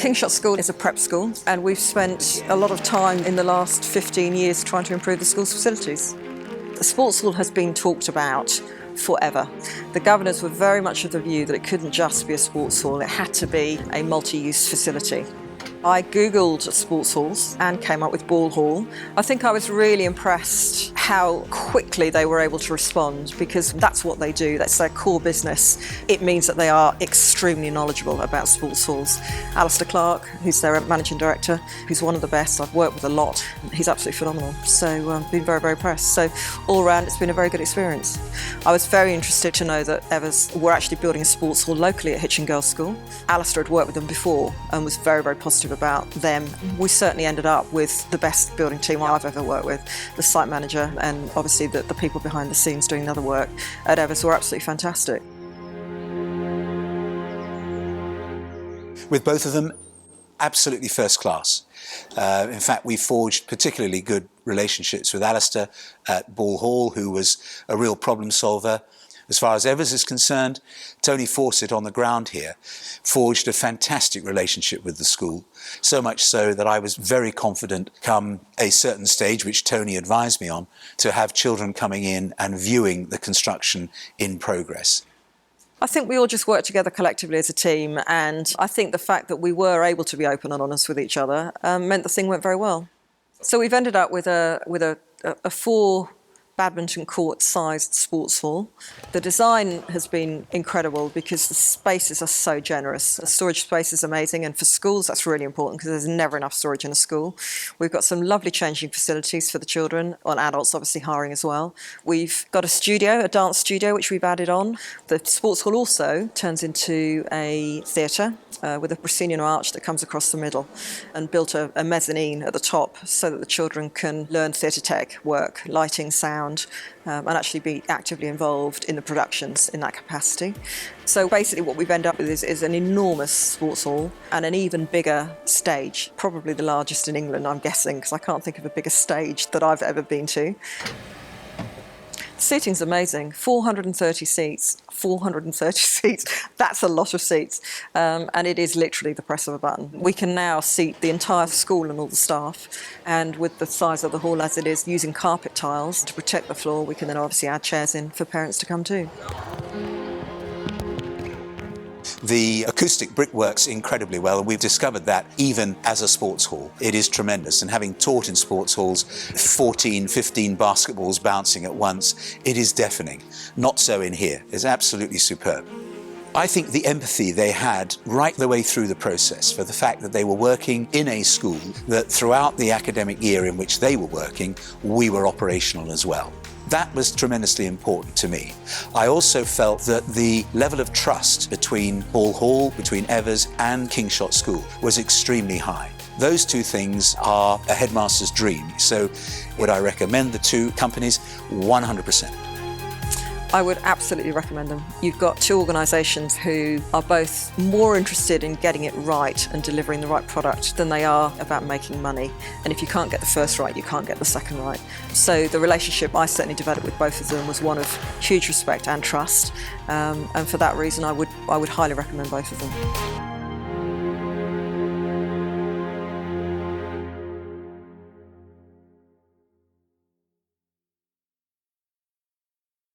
Kingshott School is a prep school, and we've spent a lot of time in the last 15 years trying to improve the school's facilities. The sports hall has been talked about forever. The governors were very much of the view that it couldn't just be a sports hall, it had to be a multi-use facility. I googled sports halls and came up with Ball Hall. I think I was really impressed how quickly they were able to respond, because that's what they do, that's their core business. It means that they are extremely knowledgeable about sports halls. Alistair Clark, who's their managing director, who's one of the best, I've worked with a lot, he's absolutely phenomenal. So I've been very, very impressed. So all around it's been a very good experience. I was very interested to know that Evers were actually building a sports hall locally at Hitchin School. Alistair had worked with them before and was very, very positive about them. We certainly ended up with the best building team I've ever worked with. The site manager and obviously the people behind the scenes doing the other work at Evers were absolutely fantastic. With both of them, absolutely first class. In fact, we forged particularly good relationships with Alistair at Ball Hall, who was a real problem solver. As far as Evers is concerned, Tony Fawcett on the ground here forged a fantastic relationship with the school, so much so that I was very confident come a certain stage, which Tony advised me on, to have children coming in and viewing the construction in progress. I think we all just worked together collectively as a team, and I think the fact that we were able to be open and honest with each other meant the thing went very well. So we've ended up with a 4 badminton court-sized sports hall. The design has been incredible because the spaces are so generous. The storage space is amazing, and for schools that's really important because there's never enough storage in a school. We've got some lovely changing facilities for the children, and adults obviously hiring as well. We've got a studio, a dance studio, which we've added on. The sports hall also turns into a theatre with a proscenium arch that comes across the middle, and built a mezzanine at the top so that the children can learn theatre tech work, lighting, sound, and actually be actively involved in the productions in that capacity. So basically what we've ended up with is an enormous sports hall and an even bigger stage, probably the largest in England, I'm guessing, because I can't think of a bigger stage that I've ever been to. The seating's amazing, 430 seats, 430 seats, that's a lot of seats, and it is literally the press of a button. We can now seat the entire school and all the staff, and with the size of the hall as it is, using carpet tiles to protect the floor, we can then obviously add chairs in for parents to come too. The acoustic brick works incredibly well, and we've discovered that even as a sports hall. It is tremendous, and having taught in sports halls, 14, 15 basketballs bouncing at once, it is deafening. Not so in here. It's absolutely superb. I think the empathy they had right the way through the process for the fact that they were working in a school that throughout the academic year in which they were working, we were operational as well. That was tremendously important to me. I also felt that the level of trust between Ball Hall, between Evers and Kingshott School was extremely high. Those two things are a headmaster's dream. So would I recommend the two companies? 100%. I would absolutely recommend them. You've got two organisations who are both more interested in getting it right and delivering the right product than they are about making money. And if you can't get the first right, you can't get the second right. So the relationship I certainly developed with both of them was one of huge respect and trust. And for that reason, I would highly recommend both of them.